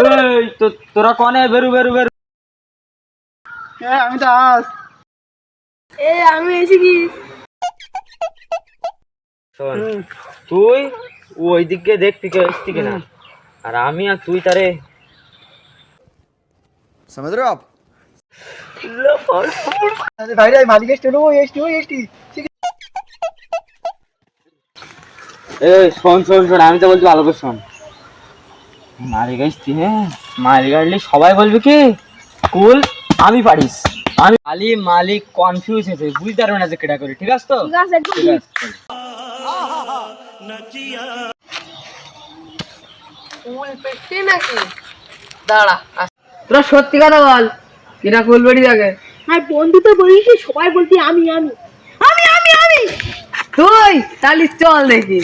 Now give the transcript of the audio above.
এই তো তোরা কোনে বেরু বেরু বেরু। আমি দাস। আমি এসে কি? শোন, তুই ওই দিকে দেখ থেকে আসছি কিনা, আর আমি আর তুই তারে समझ रहे हो आप? ভাই রে মালিক এসছে নো এসটি ও এসটি। এই শোন শোন শোন, আমি তো বলছি ভালো করে শোন। মালিক আসছি, হ্যাঁ মালিক আসলে সবাই বলবে কি কুল আমি পারিস। আমি আলি মালিক কনফিউজ হয়েছে, বুঝতে পারবে না যে কেটা করি। ঠিক আছে তো? ঠিক আছে একদম ঠিক আছে চল। ফুল পেটে নাকি? দাঁড়া তোরা সত্যি কথা বল, কিনা ফুল বেড়ি থাকে। আর বন্ধু তো বলিস সবাই বলতি আমি আমি আমি আমি আমি তুই তাহলে চল দেখি।